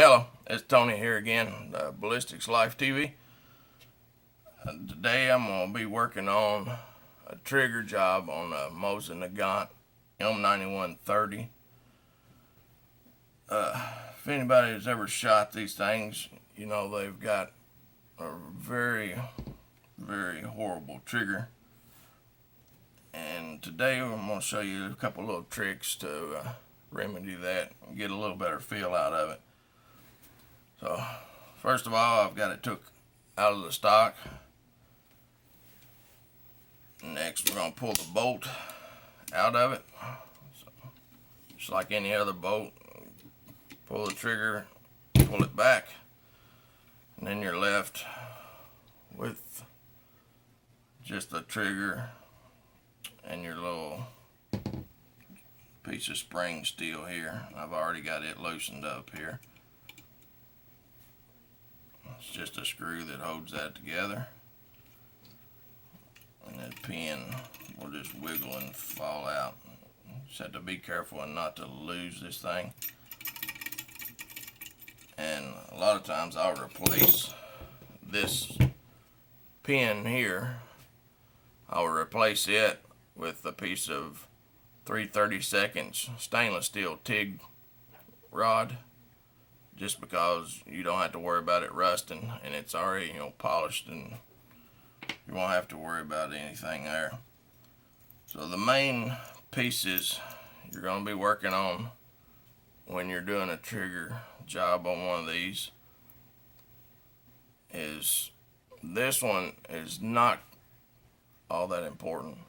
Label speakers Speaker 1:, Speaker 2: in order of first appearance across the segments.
Speaker 1: Hello, it's Tony here again, Ballistics Life TV. Today I'm going to be working on a trigger job on a Mosin nagant M9130. If anybody has ever shot these things, you know they've got a very, very horrible trigger. And today I'm going to show you a couple little tricks to remedy that and get a little better feel out of it. So, first of all, I've got it took out of the stock. Next, we're going to pull the bolt out of it. So, just like any other bolt, pull the trigger, pull it back, and then you're left with just the trigger and your little piece of spring steel here. I've already got it loosened up here. It's just a screw that holds that together, and that pin will just wiggle and fall out. Just have to be careful and not to lose this thing. And a lot of times I'll replace this pin here. I'll replace it with a piece of 3/32 stainless steel TIG rod, just because you don't have to worry about it rusting, and it's already, polished, and you won't have to worry about anything there. So the main pieces you're going to be working on when you're doing a trigger job on one of these is, this one is not all that important.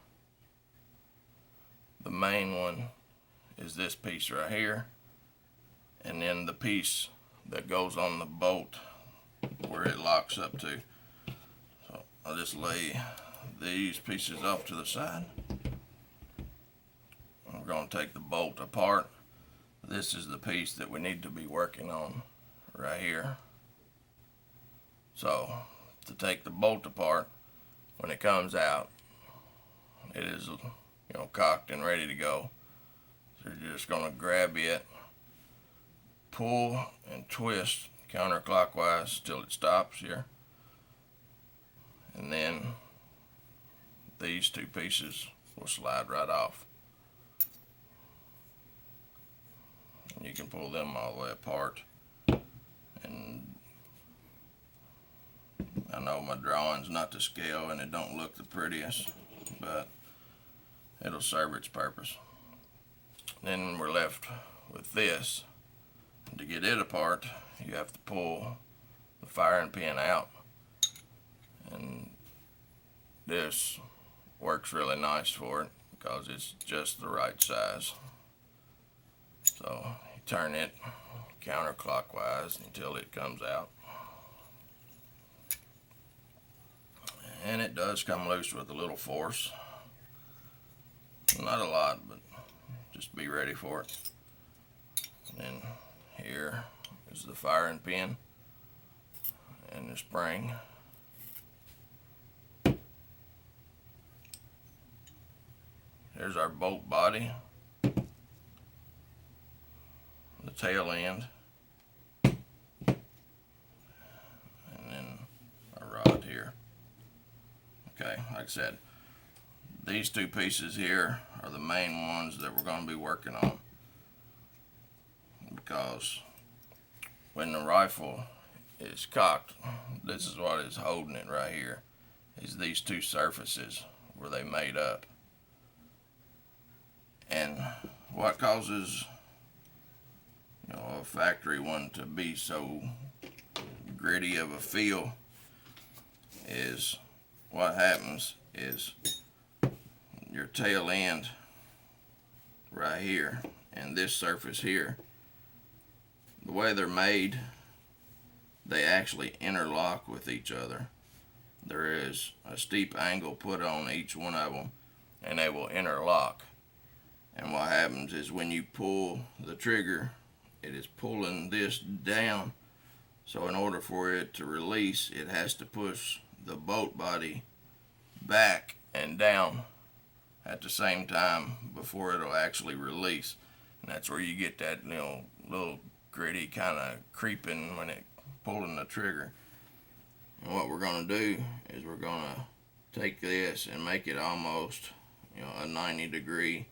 Speaker 1: The main one is this piece right here, and then the piece that goes on the bolt where it locks up to. So I'll just lay these pieces off to the side. We're going to take the bolt apart. This is the piece that we need to be working on right here. So to take the bolt apart, when it comes out, it is cocked and ready to go. So you're just going to grab it, pull and twist counterclockwise till it stops here, and then these two pieces will slide right off, and you can pull them all the way apart. And I know my drawing's not to scale and it don't look the prettiest, but it'll serve its purpose. Then we're left with this. To get it apart, you have to pull the firing pin out, and this works really nice for it because it's just the right size. So you turn it counterclockwise until it comes out, and it does come loose with a little force. Not a lot, but just be ready for it. And then here is the firing pin and the spring. Here's our bolt body, the tail end, and then a rod here. Okay, like I said, these two pieces here are the main ones that we're going to be working on, because when the rifle is cocked, this is what is holding it right here, is these two surfaces where they made up. And what causes a factory one to be so gritty of a feel is, what happens is your tail end right here and this surface here, the way they're made, they actually interlock with each other. There is a steep angle put on each one of them, and they will interlock. And what happens is, when you pull the trigger, it is pulling this down. So in order for it to release, it has to push the bolt body back and down at the same time before it'll actually release. And that's where you get that little gritty, kind of creeping when it pulling the trigger. And what we're going to do is we're going to take this and make it almost, a 90 degree.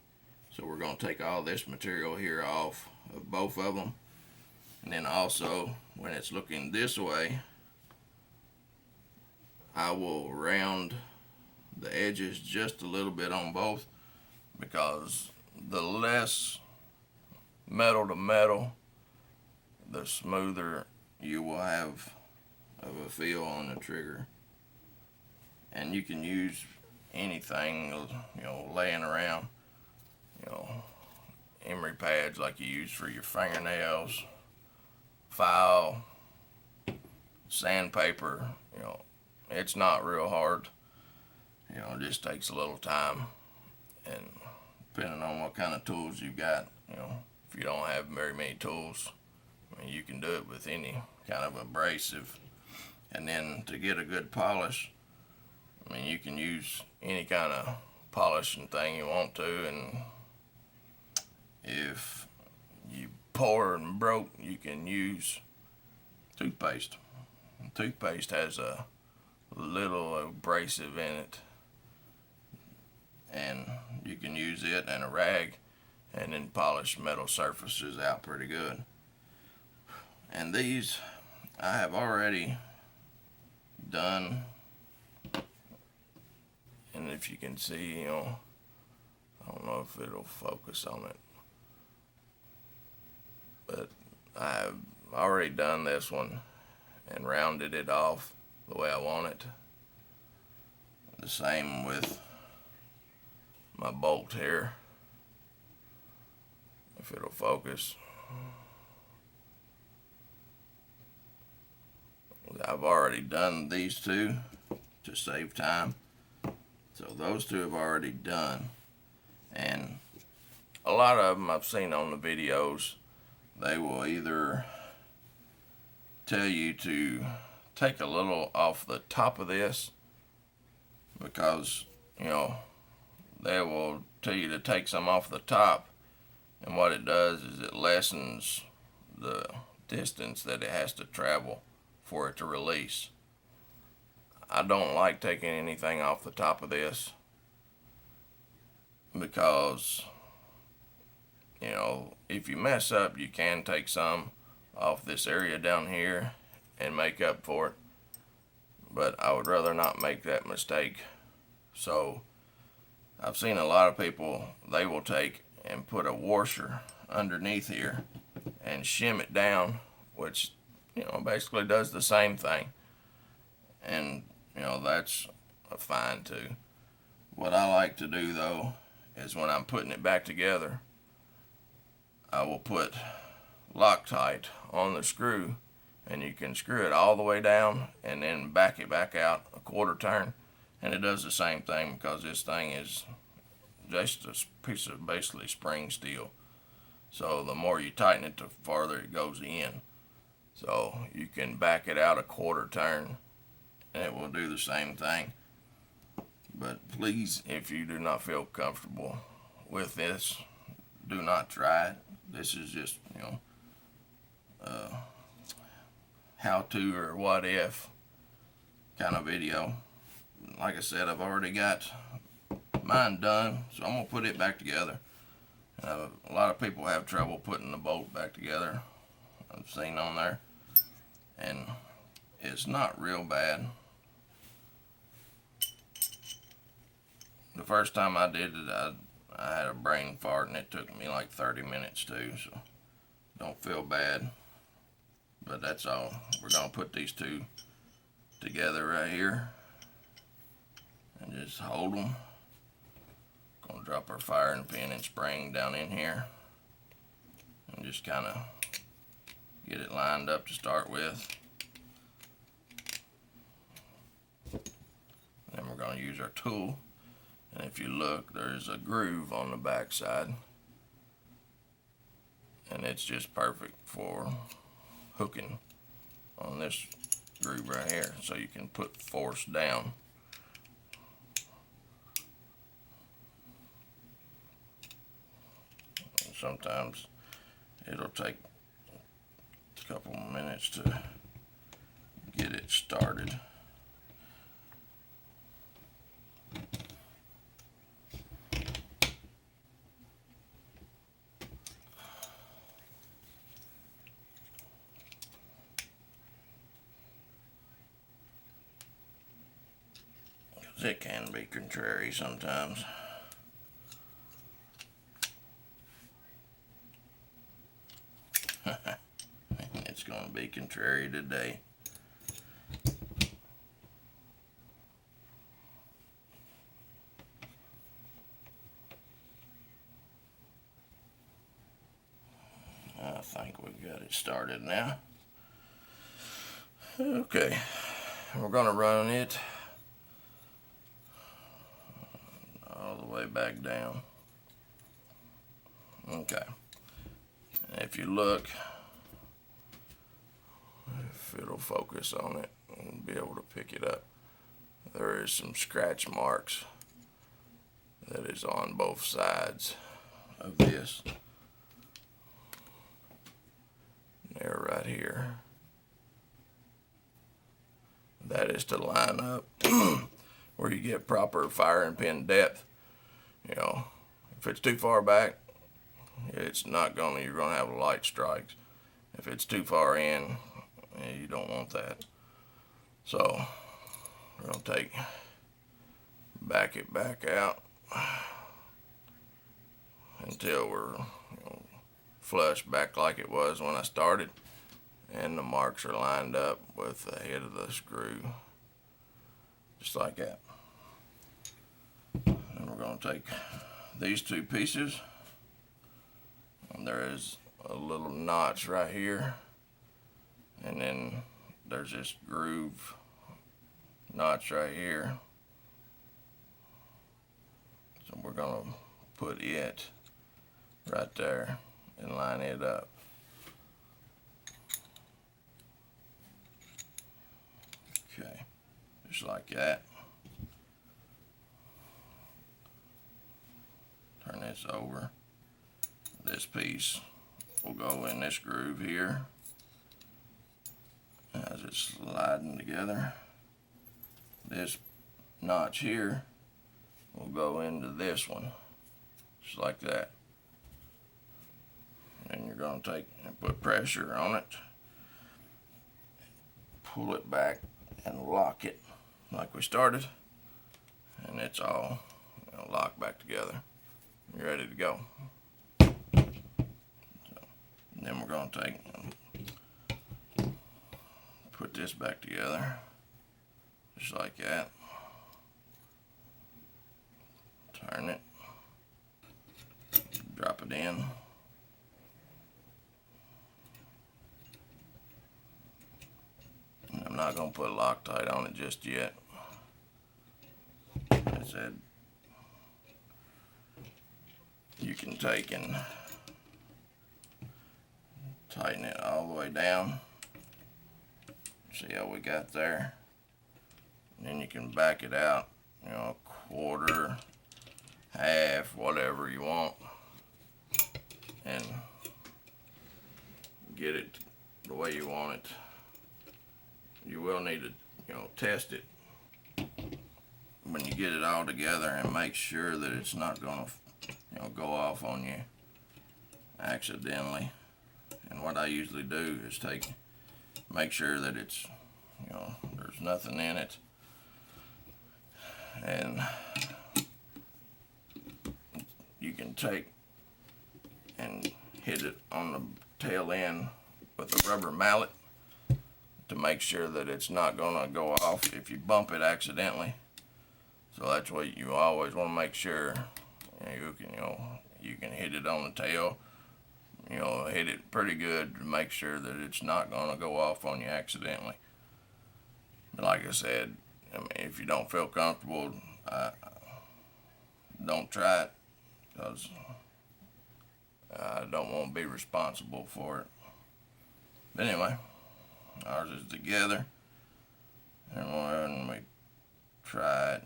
Speaker 1: So we're going to take all this material here off of both of them. And then also, when it's looking this way, I will round the edges just a little bit on both, because the less metal to metal, the smoother you will have of a feel on the trigger. And you can use anything, laying around, emery pads like you use for your fingernails, file, sandpaper. It's not real hard. It just takes a little time, and depending on what kind of tools you've got, if you don't have very many tools, you can do it with any kind of abrasive. And then to get a good polish, you can use any kind of polishing thing you want to, and if you pour and broke, you can use toothpaste. Toothpaste has a little abrasive in it, and you can use it and a rag and then polish metal surfaces out pretty good. And these I have already done, and if you can see, I don't know if it'll focus on it, but I have already done this one and rounded it off the way I want it. The same with my bolt here, if it'll focus. I've already done these two to save time, so those two have already done. And a lot of them I've seen on the videos, they will either tell you to take a little off the top of this, because they will tell you to take some off the top, and what it does is it lessens the distance that it has to travel for it to release. I don't like taking anything off the top of this, because if you mess up, you can take some off this area down here and make up for it, but I would rather not make that mistake. So I've seen a lot of people, they will take and put a washer underneath here and shim it down, which basically does the same thing, and that's fine too. What I like to do though is when I'm putting it back together, I will put Loctite on the screw, and you can screw it all the way down and then back it back out a quarter turn, and it does the same thing, because this thing is just a piece of basically spring steel. So the more you tighten it, the farther it goes in. So you can back it out a quarter turn and it will do the same thing. But please, if you do not feel comfortable with this, do not try it. This is just, how to or what if kind of video. Like I said, I've already got mine done, so I'm going to put it back together. A lot of people have trouble putting the bolt back together, I've seen on there, and it's not real bad. The first time I did it, I had a brain fart, and it took me like 30 minutes too, so don't feel bad. But that's all. We're going to put these two together right here and just hold them. Going to drop our firing pin and spring down in here and just kind of get it lined up to start with. Then we're going to use our tool, and if you look, there's a groove on the back side, and it's just perfect for hooking on this groove right here, so you can put force down. And sometimes it'll take a couple of minutes to get it started. It can be contrary sometimes. It's going to be contrary today. I think we got it started now. Okay, we're going to run it all the way back down. Okay, and if you look, if it'll focus on it and be able to pick it up, there is some scratch marks that is on both sides of this. They're right here. That is to line up where you get proper firing pin depth. You know, if it's too far back, it's not gonna, you're gonna have light strikes. If it's too far in, you don't want that. So we're gonna back it back out until we're flush back like it was when I started, and the marks are lined up with the head of the screw, just like that. And we're going to take these two pieces, and there is a little notch right here, and then there's this groove notch right here. So we're going to put it right there and line it up. Okay, just like that. Turn this over. This piece will go in this groove here as it's sliding together. This notch here will go into this one, just like that. And you're going to take and put pressure on it, pull it back and lock it like we started, and it's all locked back together. You're ready to go. So, then we're going to take and put this back together, just like that. Turn it, drop it in. I'm not going to put Loctite on it just yet. As I said, you can take and tighten it all the way down. See how we got there? And then you can back it out, a quarter, half, whatever you want, and get it the way you want it. You will need to, test it when you get it all together and make sure that it's not going to, go off on you accidentally. And what I usually do is make sure that it's, there's nothing in it, and you can take and hit it on the tail end with a rubber mallet to make sure that it's not going to go off if you bump it accidentally. So that's what you always want to make sure. You can hit it on the tail, hit it pretty good to make sure that it's not going to go off on you accidentally. But like I said, if you don't feel comfortable, don't try it, because I don't want to be responsible for it. But anyway, ours is together, and when we try it,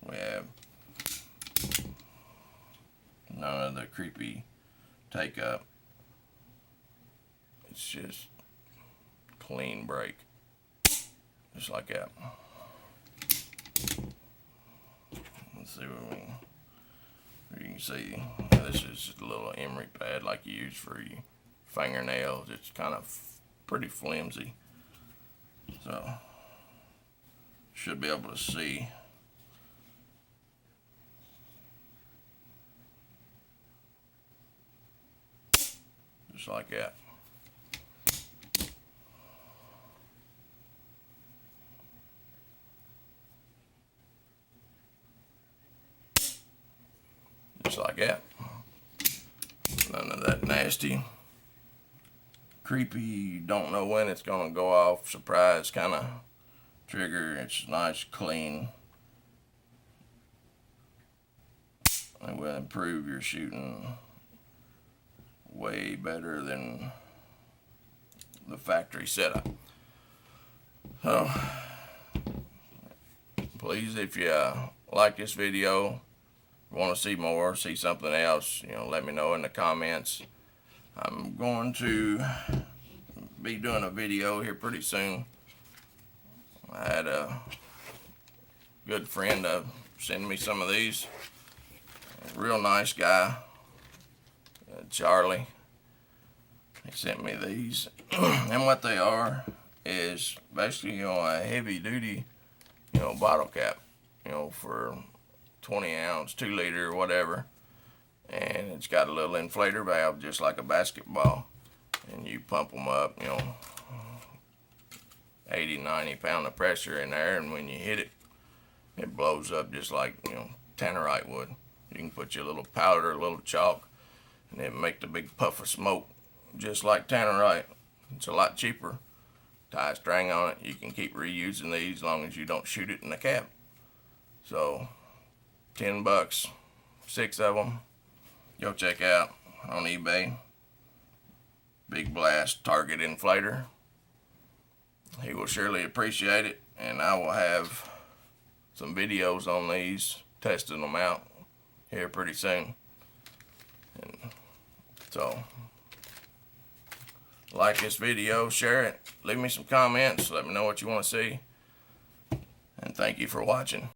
Speaker 1: we have none of the creepy take up. It's just clean break, just like that. Let's see what you can see. This is just a little emery pad like you use for your fingernails. It's kind of pretty flimsy, so should be able to see. Just like that. Just like that. None of that nasty, creepy, you don't know when it's gonna go off, surprise kind of trigger. It's nice, clean. It will improve your shooting way better than the factory setup. So please, if you like this video, want to see more, see something else, let me know in the comments. I'm going to be doing a video here pretty soon. I had a good friend send me some of these. A real nice guy, Charlie. He sent me these, and what they are is basically a heavy duty bottle cap, for 20 ounce, 2 liter, or whatever, and it's got a little inflator valve just like a basketball, and you pump them up, 80-90 pound of pressure in there, and when you hit it, it blows up just like tannerite would. You can put your little powder, a little chalk, and it make the big puff of smoke just like tannerite. It's a lot cheaper. Tie a string on it, you can keep reusing these as long as you don't shoot it in the cap. So $10, 6 of them. Go check out on eBay. Big Blast Target Inflator. He will surely appreciate it, and I will have some videos on these, testing them out here pretty soon. And so, like this video, share it, leave me some comments, let me know what you want to see, and thank you for watching.